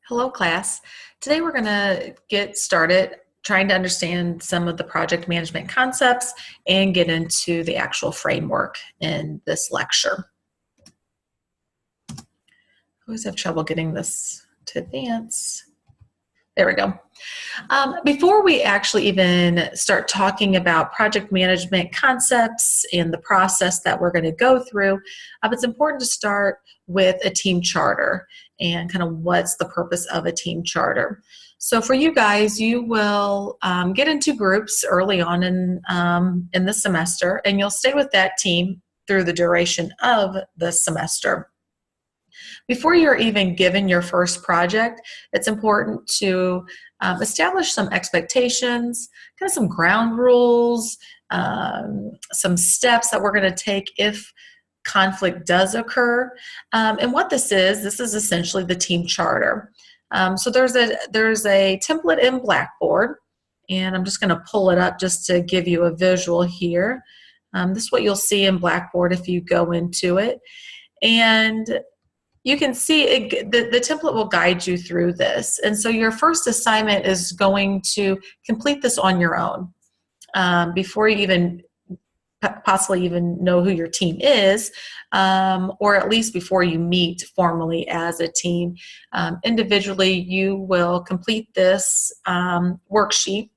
Hello, class. Today we're going to get started trying to understand some of the project management concepts and get into the actual framework in this lecture. I always have trouble getting this to advance. There we go. Before we actually even start talking about project management concepts and the process that we're going to go through, it's important to start with a team charter and kind of what's the purpose of a team charter. So for you guys, you will get into groups early on in the semester, and you'll stay with that team through the duration of the semester. Before you're even given your first project, it's important to establish some expectations, kind of some ground rules, some steps that we're going to take if conflict does occur. And what this is essentially the team charter. So there's a template in Blackboard, and I'm just going to pull it up just to give you a visual here. This is what you'll see in Blackboard if you go into it. And you can see the template will guide you through this. And so your first assignment is going to complete this on your own before you even possibly even know who your team is, or at least before you meet formally as a team. Individually, you will complete this worksheet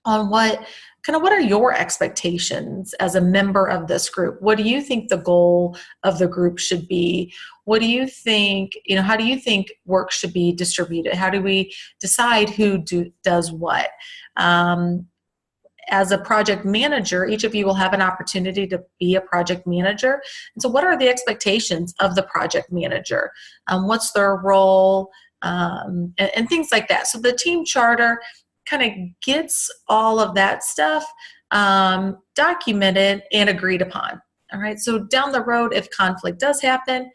on what are your expectations as a member of this group? What do you think the goal of the group should be? What do you think, how do you think work should be distributed? How do we decide who does what? As a project manager, each of you will have an opportunity to be a project manager. And so what are the expectations of the project manager? What's their role? And things like that. So the team charter kind of gets all of that stuff documented and agreed upon. All right, so down the road, if conflict does happen,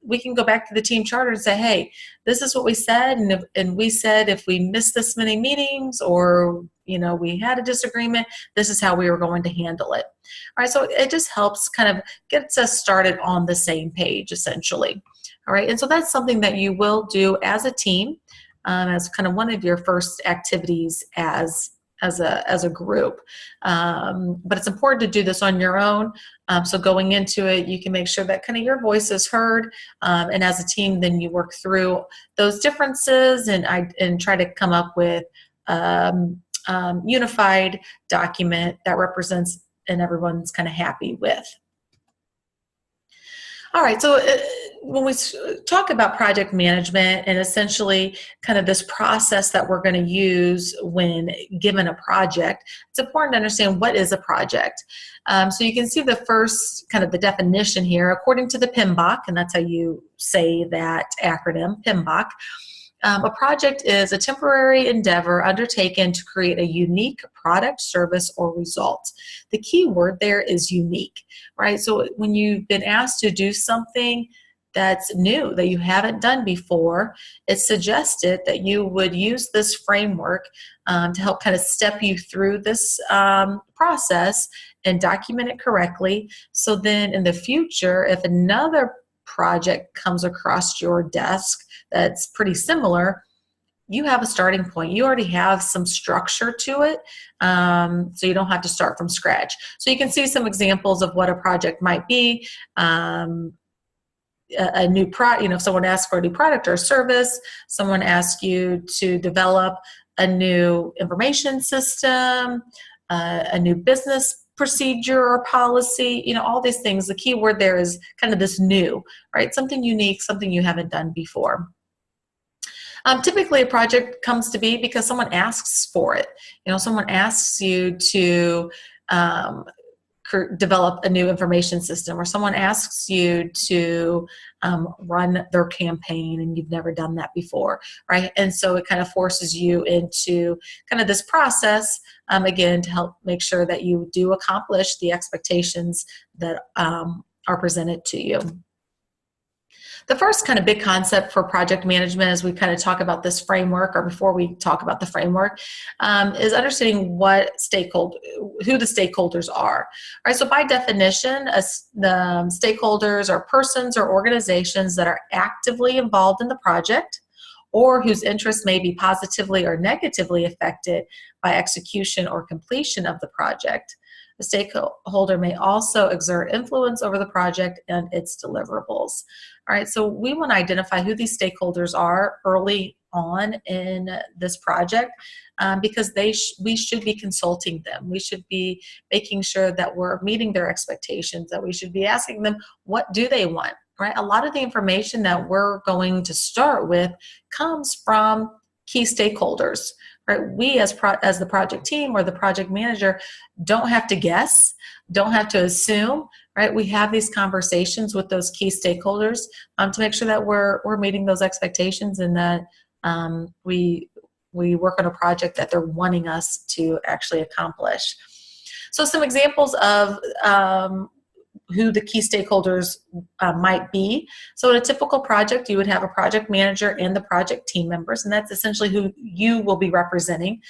we can go back to the team charter and say, hey, this is what we said, and we said if we missed this many meetings or we had a disagreement, this is how we were going to handle it. All right, so it just helps kind of gets us started on the same page, essentially. All right, and so that's something that you will do as a team. As kind of one of your first activities as a group. But it's important to do this on your own. So going into it, you can make sure that kind of your voice is heard. And as a team, then you work through those differences and try to come up with unified document that represents and everyone's kind of happy with. All right, so when we talk about project management and essentially kind of this process that we're going to use when given a project, it's important to understand what is a project. So you can see the first kind of the definition here, according to the PMBOK, and that's how you say that acronym, PMBOK. A project is a temporary endeavor undertaken to create a unique product, service, or result. The key word there is unique, right? So when you've been asked to do something that's new, that you haven't done before, it's suggested that you would use this framework to help kind of step you through this process and document it correctly. So then in the future, if another project comes across your desk that's pretty similar, you have a starting point. You already have some structure to it, so you don't have to start from scratch. So you can see some examples of what a project might be. A new product, if someone asks for a new product or service, someone asks you to develop a new information system, a new business procedure or policy, all these things. The key word there is kind of this new, right? Something unique, something you haven't done before. Typically a project comes to be because someone asks for it. Someone asks you to develop a new information system, or someone asks you to run their campaign and you've never done that before, right? And so it kind of forces you into kind of this process, again, to help make sure that you do accomplish the expectations that are presented to you. The first kind of big concept for project management as we kind of talk about this framework, or before we talk about the framework, is understanding who the stakeholders are. All right, so by definition, the stakeholders are persons or organizations that are actively involved in the project or whose interests may be positively or negatively affected by execution or completion of the project. The stakeholder may also exert influence over the project and its deliverables. All right, so we want to identify who these stakeholders are early on in this project, because we should be consulting them. We should be making sure that we're meeting their expectations, that we should be asking them, what do they want, right? A lot of the information that we're going to start with comes from key stakeholders, right? We as the project team or the project manager don't have to guess, don't have to assume, right? We have these conversations with those key stakeholders to make sure that we're meeting those expectations, and that we work on a project that they're wanting us to actually accomplish. So some examples of who the key stakeholders might be. So in a typical project, you would have a project manager and the project team members, and that's essentially who you will be representing.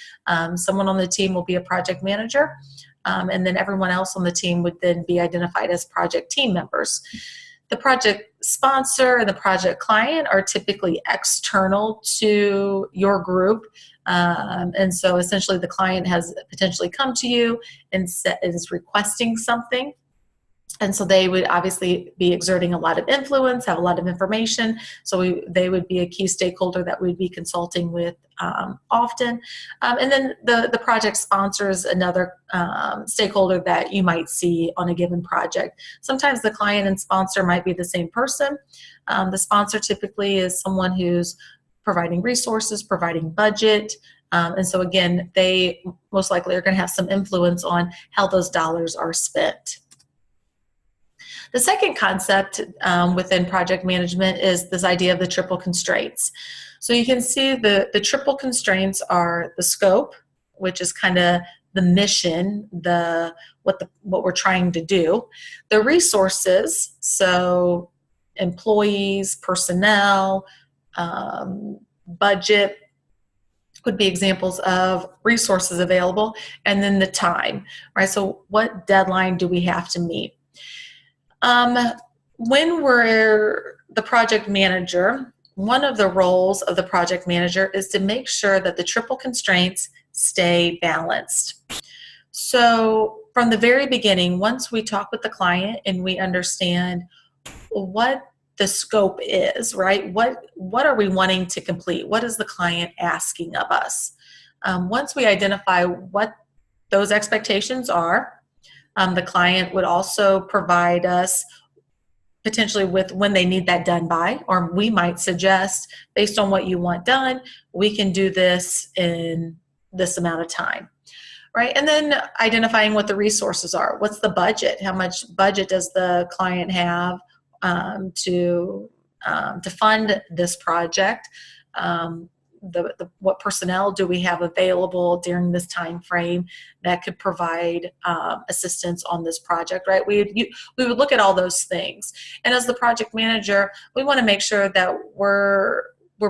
Someone on the team will be a project manager, and then everyone else on the team would then be identified as project team members. The project sponsor and the project client are typically external to your group. And so essentially the client has potentially come to you and is requesting something. And so they would obviously be exerting a lot of influence, have a lot of information. So they would be a key stakeholder that we'd be consulting with often. And then the project sponsor is another stakeholder that you might see on a given project. Sometimes the client and sponsor might be the same person. The sponsor typically is someone who's providing resources, providing budget. And so again, they most likely are going to have some influence on how those dollars are spent. The second concept within project management is this idea of the triple constraints. So you can see the triple constraints are the scope, which is kind of the mission, what we're trying to do. The resources, so employees, personnel, budget would be examples of resources available, and then the time, right? So what deadline do we have to meet? When we're the project manager, one of the roles of the project manager is to make sure that the triple constraints stay balanced. So from the very beginning, once we talk with the client and we understand what the scope is, right? What are we wanting to complete? What is the client asking of us? Once we identify what those expectations are, the client would also provide us potentially with when they need that done by, or we might suggest, based on what you want done, we can do this in this amount of time, right? And then identifying what the resources are. What's the budget? How much budget does the client have to fund this project? What personnel do we have available during this time frame that could provide assistance on this project, right? We would look at all those things. And as the project manager, we want to make sure that we're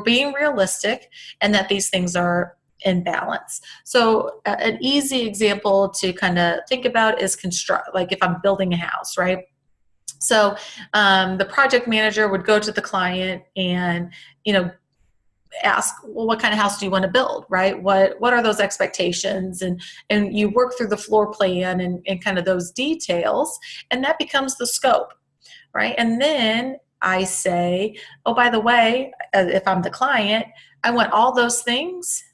being realistic and that these things are in balance. So an easy example to kind of think about is like if I'm building a house, right? So the project manager would go to the client and, ask, well, what kind of house do you want to build, right? What are those expectations? And you work through the floor plan and kind of those details, and that becomes the scope, right? And then I say, oh, by the way, if I'm the client, I want all those things,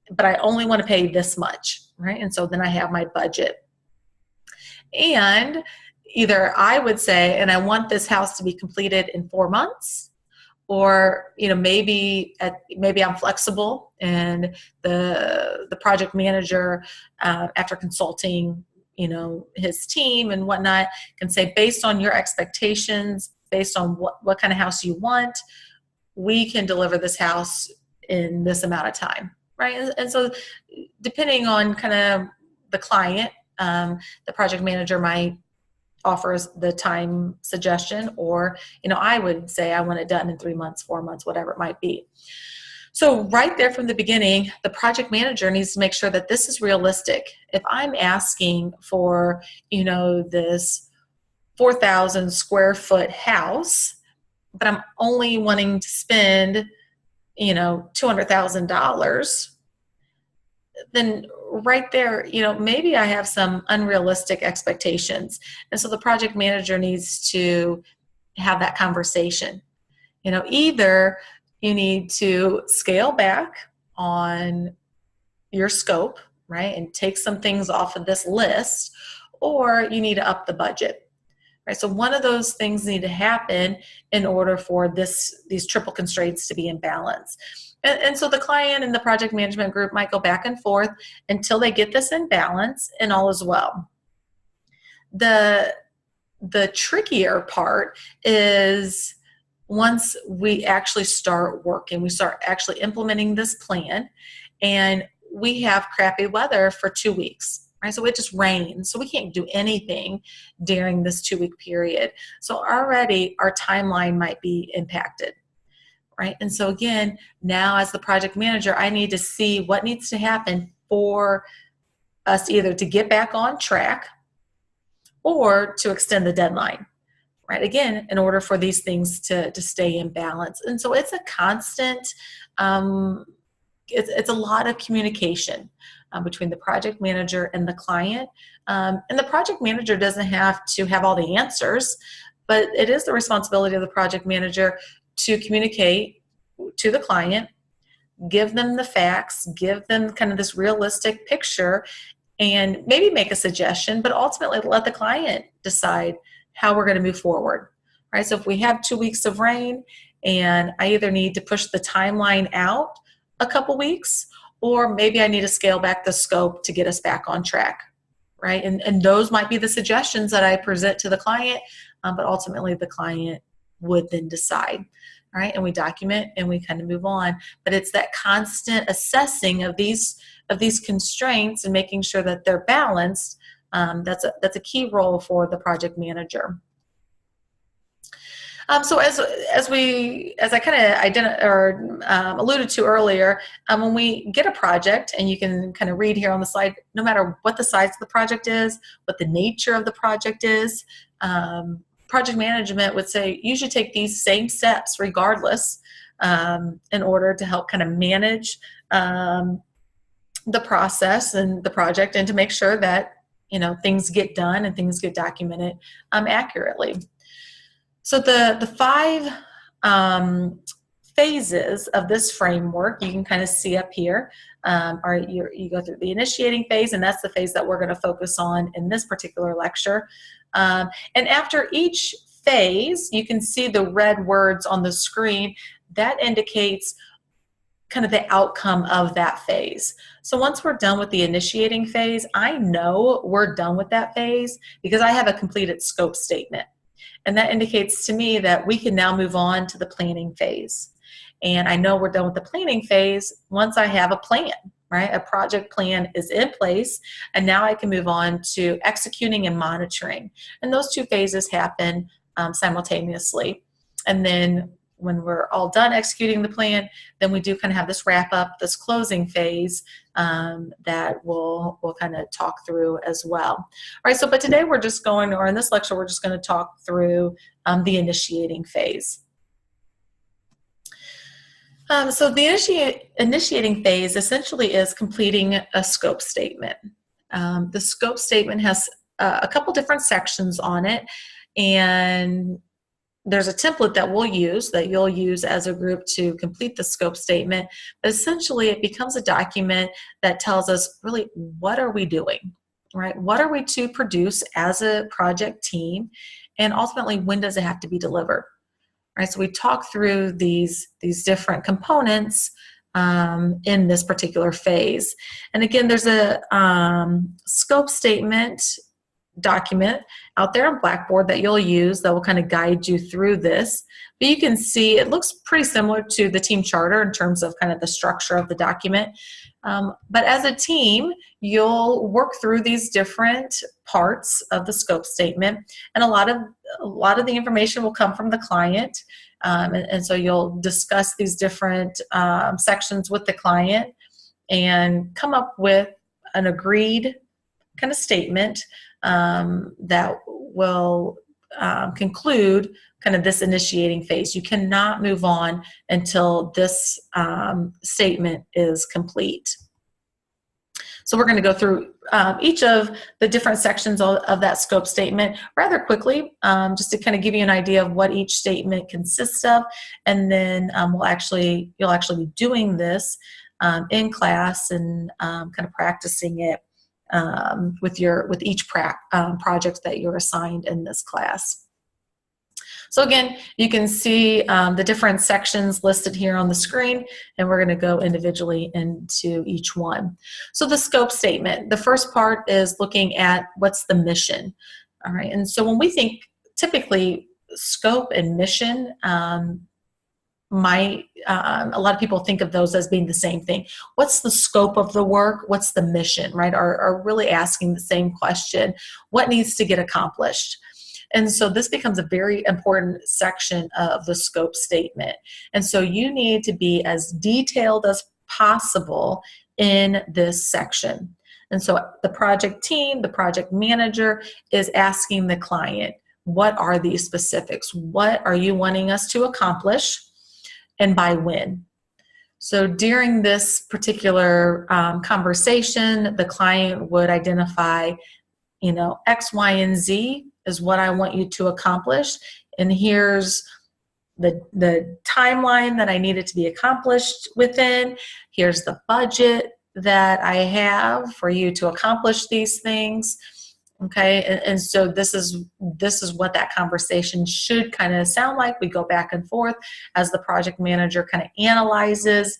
but I only want to pay this much, right? And so then I have my budget. And either I would say, and I want this house to be completed in 4 months, or maybe I'm flexible, and the project manager, after consulting his team and whatnot, can say, based on your expectations, based on what kind of house you want, we can deliver this house in this amount of time, right? And so depending on kind of the client, the project manager might offers the time suggestion, or I would say I want it done in 3 months, 4 months, whatever it might be. So right there from the beginning, the project manager needs to make sure that this is realistic. If I'm asking for this 4,000 square foot house, but I'm only wanting to spend $200,000, then right there, maybe I have some unrealistic expectations. And so the project manager needs to have that conversation. Either you need to scale back on your scope, right, and take some things off of this list, or you need to up the budget. Right, so one of those things need to happen in order for these triple constraints to be in balance. And so the client and the project management group might go back and forth until they get this in balance, and all is well. The trickier part is once we actually start working, we start actually implementing this plan, and we have crappy weather for 2 weeks. Right, so it just rains, so we can't do anything during this 2-week period. So already our timeline might be impacted, right? And so again, now as the project manager, I need to see what needs to happen for us either to get back on track or to extend the deadline, right? Again, in order for these things to stay in balance. And so it's a constant, it's a lot of communication between the project manager and the client. And the project manager doesn't have to have all the answers, but it is the responsibility of the project manager to communicate to the client, give them the facts, give them kind of this realistic picture, and maybe make a suggestion, but ultimately let the client decide how we're going to move forward. Right? So if we have 2 weeks of rain and I either need to push the timeline out a couple weeks, or maybe I need to scale back the scope to get us back on track, right? And those might be the suggestions that I present to the client, but ultimately the client would then decide, right? And we document and we kind of move on. But it's that constant assessing of these constraints and making sure that they're balanced. That's a key role for the project manager. So as I kind of alluded to earlier, when we get a project, and you can kind of read here on the slide, no matter what the size of the project is, what the nature of the project is, project management would say you should take these same steps regardless in order to help kind of manage the process and the project, and to make sure that things get done and things get documented accurately. So the 5 phases of this framework you can kind of see up here. You go through the initiating phase, and that's the phase that we're going to focus on in this particular lecture. And after each phase, you can see the red words on the screen. That indicates kind of the outcome of that phase. So once we're done with the initiating phase, I know we're done with that phase because I have a completed scope statement. And that indicates to me that we can now move on to the planning phase. And I know we're done with the planning phase once I have a plan, right? A project plan is in place, and now I can move on to executing and monitoring. And those 2 phases happen simultaneously. And then when we're all done executing the plan, then we do kind of have this wrap up, this closing phase that we'll kind of talk through as well. All right, so but today we're just going, or in this lecture, we're just going to talk through the initiating phase. So the initiating phase essentially is completing a scope statement. The scope statement has a couple different sections on it, and there's a template that you'll use as a group to complete the scope statement. But essentially, it becomes a document that tells us really what are we doing, right? What are we to produce as a project team, and ultimately when does it have to be delivered, right? So we talk through these different components in this particular phase. And again, there's a scope statement document out there on Blackboard that you'll use that will kind of guide you through this. But you can see it looks pretty similar to the team charter in terms of kind of the structure of the document. But as a team, you'll work through these different parts of the scope statement, and a lot of the information will come from the client. And so you'll discuss these different sections with the client and come up with an agreed kind of statement that will conclude kind of this initiating phase. You cannot move on until this statement is complete. So we're going to go through each of the different sections of that scope statement rather quickly, just to kind of give you an idea of what each statement consists of, and then you'll actually be doing this in class and kind of practicing it with each project that you're assigned in this class. So again, you can see the different sections listed here on the screen, and we're going to go individually into each one. So the scope statement, the first part is looking at what's the mission. All right, and so when we think typically scope and mission, a lot of people think of those as being the same thing. What's the scope of the work? What's the mission, right? Are really asking the same question. What needs to get accomplished? And so this becomes a very important section of the scope statement. And so you need to be as detailed as possible in this section. And so the project team, the project manager is asking the client, what are these specifics? What are you wanting us to accomplish, and by when? So during this particular conversation, the client would identify, X, Y, and Z is what I want you to accomplish, and here's the timeline that I need it to be accomplished within. Here's the budget that I have for you to accomplish these things. Okay, and so this is what that conversation should kind of sound like. We go back and forth as the project manager kind of analyzes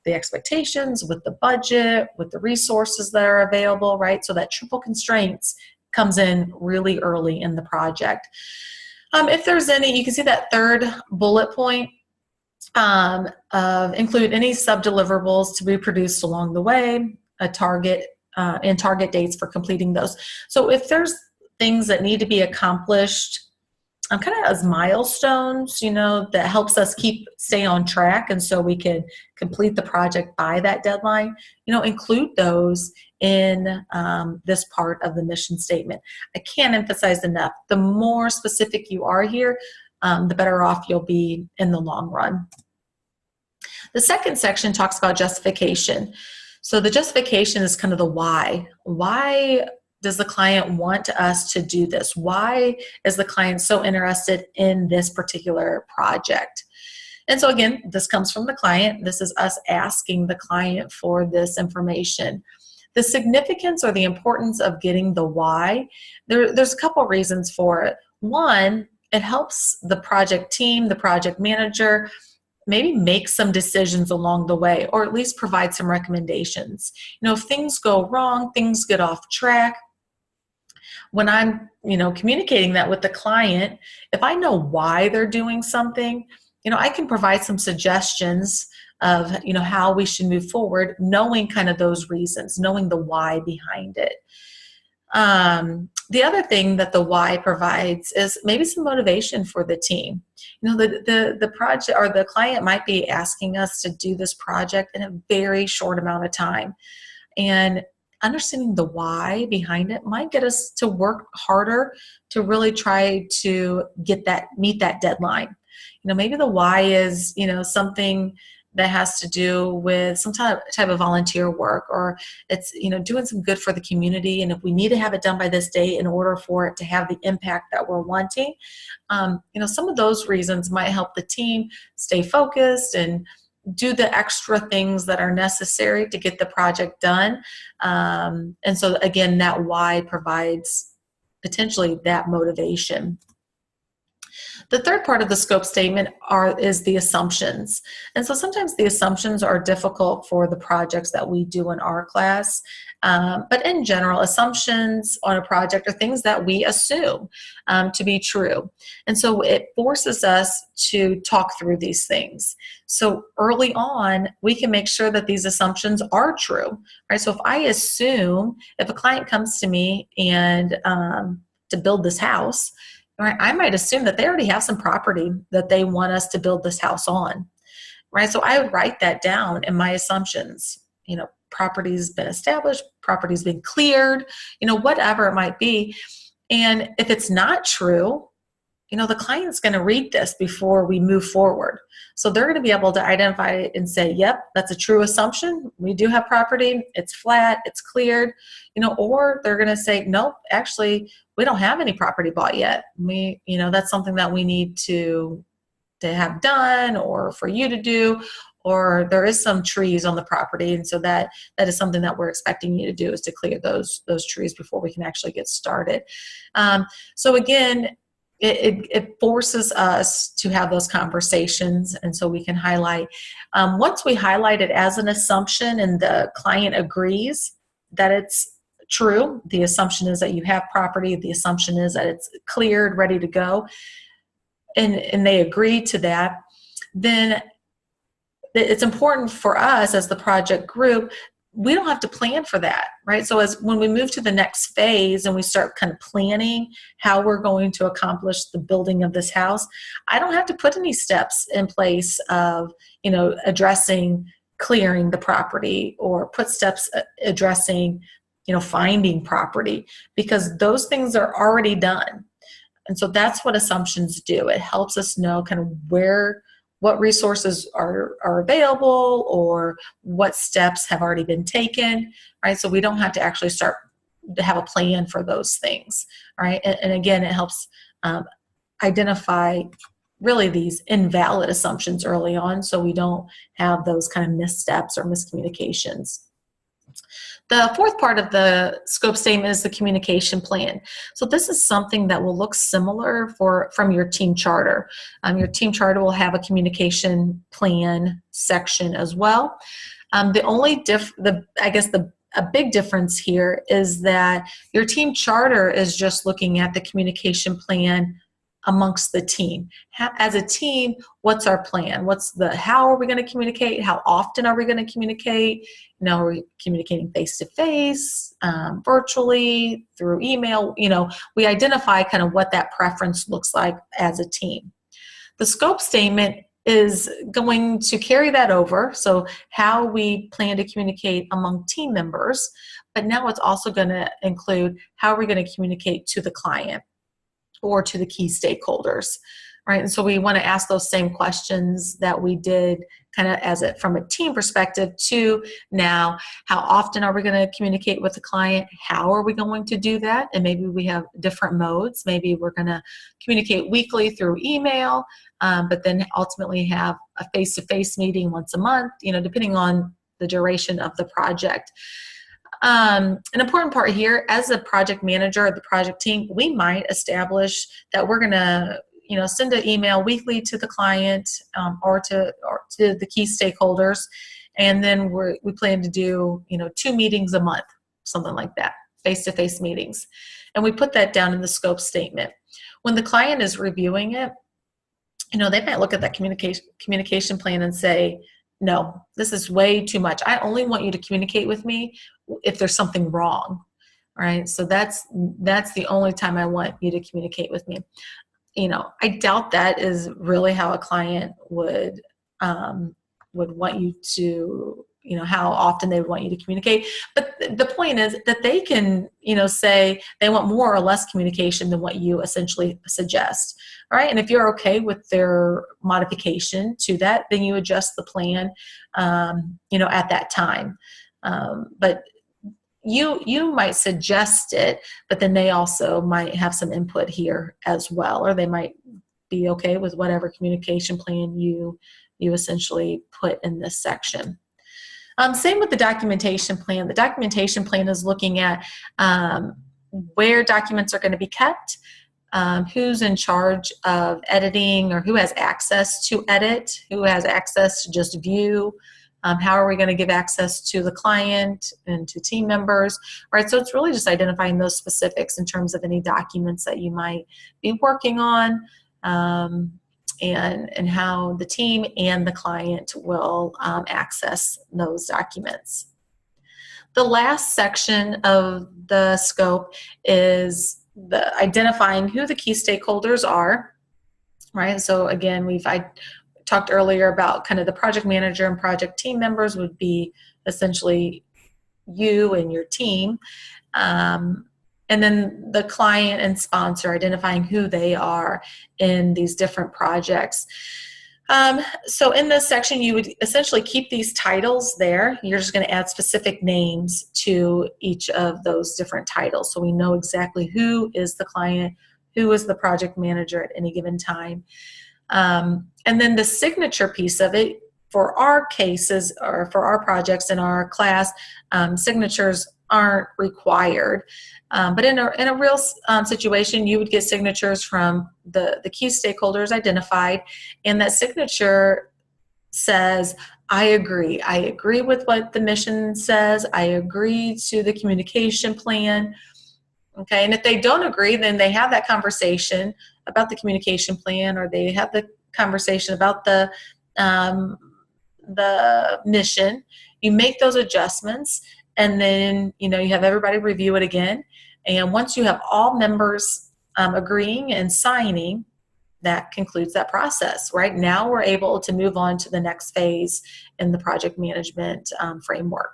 the expectations with the budget, with the resources that are available, right? So that triple constraints comes in really early in the project. If there's any, you can see that third bullet point of include any sub-deliverables to be produced along the way, a target, and target dates for completing those. So if there's things that need to be accomplished kind of as milestones, that helps us stay on track, and so we can complete the project by that deadline, include those in this part of the mission statement. I can't emphasize enough, the more specific you are here, the better off you'll be in the long run. The second section talks about justification. So the justification is kind of the why. Why does the client want us to do this? Why is the client so interested in this particular project? And so again, this comes from the client. This is us asking the client for this information. The significance or the importance of getting the why, there's a couple reasons for it. One, it helps the project team, the project manager, maybe make some decisions along the way, or at least provide some recommendations. If things go wrong, things get off track, when I'm, communicating that with the client, if I know why they're doing something, I can provide some suggestions of, how we should move forward, knowing kind of those reasons, knowing the why behind it. The other thing that the why provides is maybe some motivation for the team. The project or the client might be asking us to do this project in a very short amount of time. And understanding the why behind it might get us to work harder to really try to meet that deadline. Maybe the why is, something that has to do with some type of volunteer work, or it's, doing some good for the community. And if we need to have it done by this date in order for it to have the impact that we're wanting, some of those reasons might help the team stay focused and do the extra things that are necessary to get the project done. And so again, that why provides potentially that motivation. The third part of the scope statement is the assumptions. And so sometimes the assumptions are difficult for the projects that we do in our class. But in general, assumptions on a project are things that we assume to be true. And so it forces us to talk through these things. So early on, we can make sure that these assumptions are true, right? So if I assume, if a client comes to me and to build this house, right, I might assume that they already have some property that they want us to build this house on, right? So I would write that down in my assumptions. Property's been established, property's been cleared, whatever it might be. And if it's not true, the client's going to read this before we move forward. So they're going to be able to identify it and say, yep, that's a true assumption. We do have property. It's flat. It's cleared, or they're going to say, nope, actually, we don't have any property bought yet. That's something that we need to have done or for you to do, or there is some trees on the property. And so that is something that we're expecting you to do, is to clear those trees before we can actually get started. So again, it forces us to have those conversations, and so we can highlight. Once we highlight it as an assumption and the client agrees that it's true, the assumption is that you have property, the assumption is that it's cleared, ready to go, and they agree to that, then it's important for us as the project group, we don't have to plan for that, right? So when we move to the next phase and we start kind of planning how we're going to accomplish the building of this house, I don't have to put any steps in place of, addressing clearing the property, or put steps addressing, finding property, because those things are already done. And so that's what assumptions do. It helps us know kind of what resources are available, or what steps have already been taken, right? So we don't have to actually start to have a plan for those things, right? And again, it helps identify really these invalid assumptions early on, so we don't have those kind of missteps or miscommunications. The fourth part of the scope statement is the communication plan. So this is something that will look similar from your team charter. Your team charter will have a communication plan section as well. The only a big difference here is that your team charter is just looking at the communication plan amongst the team. As a team, what's our plan? How are we going to communicate? How often are we going to communicate? Are we communicating face-to-face, virtually, through email? We identify kind of what that preference looks like as a team. The scope statement is going to carry that over, so how we plan to communicate among team members, but now it's also going to include how are we going to communicate to the client or to the key stakeholders, right? And so we want to ask those same questions that we did kind of from a team perspective to now, how often are we going to communicate with the client? How are we going to do that? And maybe we have different modes. Maybe we're going to communicate weekly through email, but then ultimately have a face-to-face meeting once a month, depending on the duration of the project. An important part here, as a project manager of the project team, we might establish that we're going to, send an email weekly to the client, or to the key stakeholders, and then we plan to do, 2 meetings a month, something like that, face-to-face meetings, and we put that down in the scope statement. When the client is reviewing it, they might look at that communication plan and say, no, this is way too much. I only want you to communicate with me if there's something wrong, right? So that's the only time I want you to communicate with me. I doubt that is really how a client would want you to, how often they would want you to communicate. But the point is that they can, say they want more or less communication than what you essentially suggest. All right. And if you're okay with their modification to that, then you adjust the plan, at that time. But you might suggest it, but then they also might have some input here as well, or they might be okay with whatever communication plan you essentially put in this section. Same with the documentation plan. The documentation plan is looking at where documents are going to be kept, who's in charge of editing, or who has access to edit, who has access to just view, how are we going to give access to the client and to team members, right? So it's really just identifying those specifics in terms of any documents that you might be working on, and how the team and the client will access those documents. The last section of the scope is identifying who the key stakeholders are, right? So again, I talked earlier about kind of the project manager and project team members would be essentially you and your team. And then the client and sponsor, identifying who they are in these different projects. So in this section, you would essentially keep these titles there. You're just going to add specific names to each of those different titles, so we know exactly who is the client, who is the project manager at any given time. And then the signature piece of it, for our cases or for our projects in our class, signatures aren't required. But in a real situation, you would get signatures from the key stakeholders identified, and that signature says, I agree with what the mission says, I agree to the communication plan. Okay, and if they don't agree, then they have that conversation about the communication plan, or they have the conversation about the mission. You make those adjustments, and then you have everybody review it again. And once you have all members agreeing and signing, that concludes that process. Right now, we're able to move on to the next phase in the project management framework.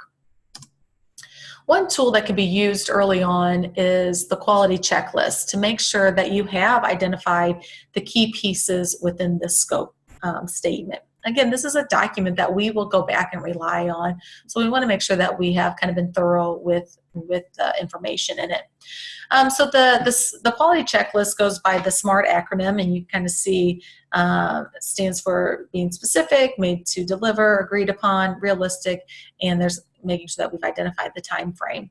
One tool that can be used early on is the quality checklist to make sure that you have identified the key pieces within the scope statement. Again, this is a document that we will go back and rely on, so we want to make sure that we have kind of been thorough with the information in it. So the quality checklist goes by the SMART acronym, and you kind of see it stands for being specific, made to deliver, agreed upon, realistic, and there's making sure that we've identified the time frame.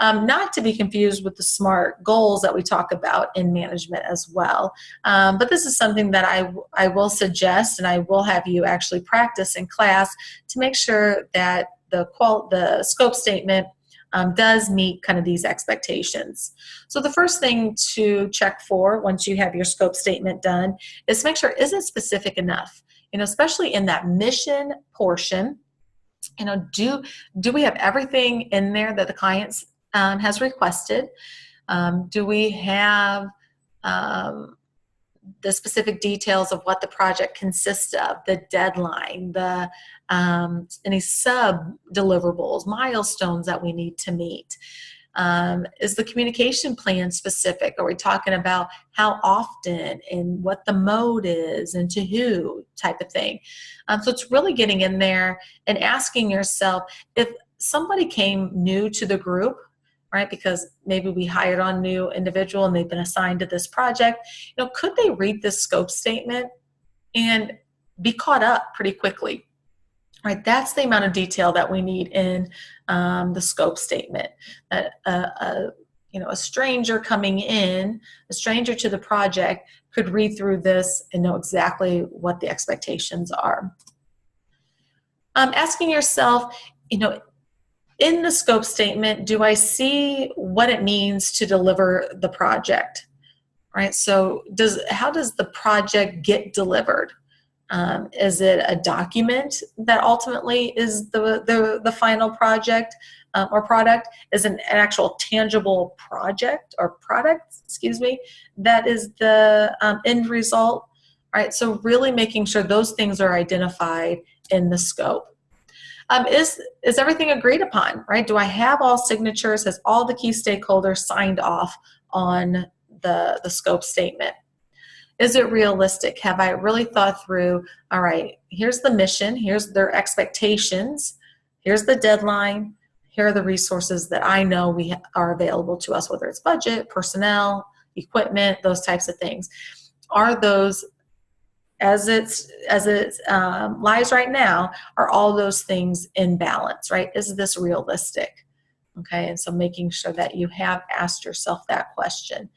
Not to be confused with the SMART goals that we talk about in management as well. But this is something that I will suggest, and I will have you actually practice in class to make sure that the scope statement does meet kind of these expectations. So the first thing to check for once you have your scope statement done is make sure, is it specific enough? Especially in that mission portion, do we have everything in there that the client has requested? Do we have the specific details of what the project consists of, the deadline, the any sub-deliverables, milestones that we need to meet? Is the communication plan specific? Are we talking about how often and what the mode is and to who type of thing? So it's really getting in there and asking yourself, if somebody came new to the group, right, because maybe we hired on a new individual and they've been assigned to this project, could they read this scope statement and be caught up pretty quickly? Right, that's the amount of detail that we need in the scope statement. A stranger coming in, a stranger to the project, could read through this and know exactly what the expectations are. Asking yourself, in the scope statement, do I see what it means to deliver the project? Right, so how does the project get delivered? Is it a document that ultimately is the final project or product? Is it an actual tangible project or product, that is the end result? All right, so really making sure those things are identified in the scope. Is everything agreed upon, right? Do I have all signatures? Has all the key stakeholders signed off on the scope statement? Is it realistic? Have I really thought through, all right, here's the mission, here's their expectations, here's the deadline, here are the resources that I know are available to us, whether it's budget, personnel, equipment, those types of things. Are those, as it lies right now, are all those things in balance, right? Is this realistic? Okay, and so making sure that you have asked yourself that question.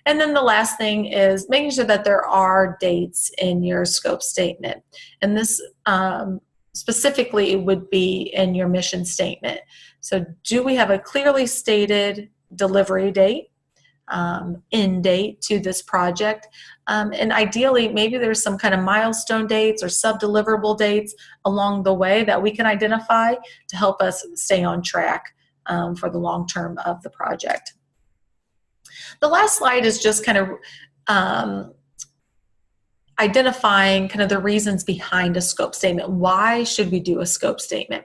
And then the last thing is making sure that there are dates in your scope statement. And this specifically would be in your mission statement. So do we have a clearly stated delivery date, end date to this project? And ideally, maybe there's some kind of milestone dates or sub-deliverable dates along the way that we can identify to help us stay on track for the long term of the project. The last slide is just kind of identifying kind of the reasons behind a scope statement. Why should we do a scope statement?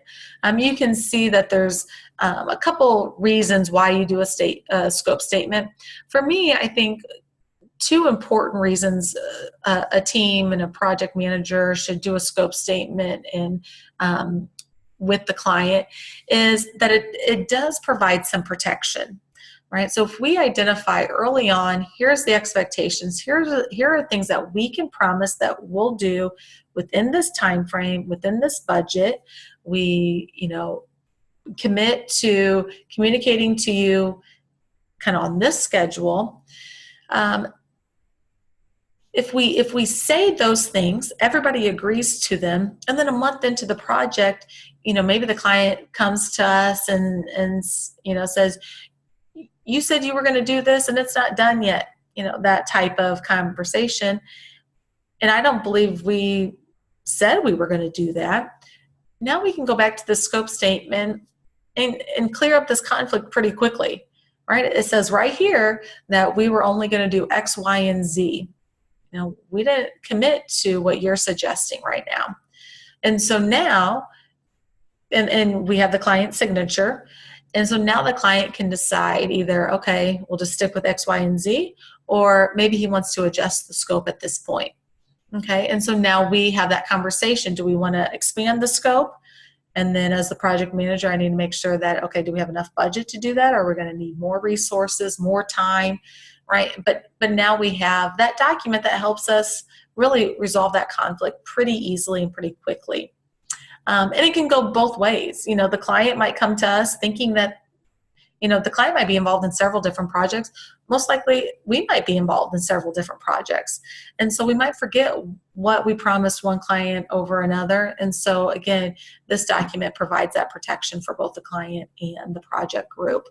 You can see that there's a couple reasons why you do a scope statement. For me, I think two important reasons a team and a project manager should do a scope statement and with the client is that it does provide some protection, right? So if we identify early on, here's the expectations, here are things that we can promise that we'll do within this time frame, within this budget. We, commit to communicating to you kind of on this schedule. If we say those things, everybody agrees to them, and then a month into the project, maybe the client comes to us and says, you said you were going to do this and it's not done yet, that type of conversation. And I don't believe we said we were going to do that. Now we can go back to the scope statement and clear up this conflict pretty quickly, right? It says right here that we were only going to do X, Y, and Z. We didn't commit to what you're suggesting right now. And so now, and we have the client signature, and so now the client can decide either, okay, we'll just stick with X, Y, and Z, or maybe he wants to adjust the scope at this point. Okay, and so now we have that conversation. Do we want to expand the scope? And then as the project manager, I need to make sure that, okay, do we have enough budget to do that? Or we're going to need more resources, more time, right? But now we have that document that helps us really resolve that conflict pretty easily and pretty quickly. And it can go both ways. The client might come to us thinking that, the client might be involved in several different projects. Most likely, we might be involved in several different projects. And so we might forget what we promised one client over another. And so, again, this document provides that protection for both the client and the project group.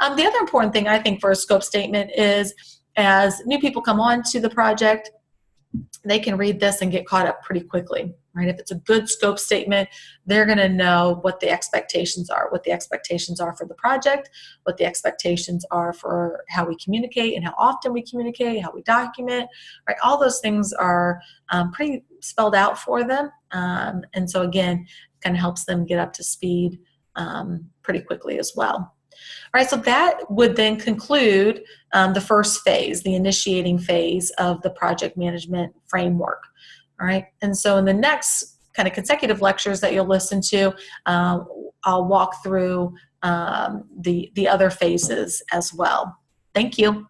The other important thing, I think, for a scope statement is as new people come on to the project, they can read this and get caught up pretty quickly, right? If it's a good scope statement, they're going to know what the expectations are for the project, what the expectations are for how we communicate and how often we communicate, how we document, right? All those things are pretty spelled out for them. And so again, kind of helps them get up to speed pretty quickly as well. All right, so that would then conclude the first phase, the initiating phase of the project management framework. All right, and so in the next kind of consecutive lectures that you'll listen to, I'll walk through the other phases as well. Thank you.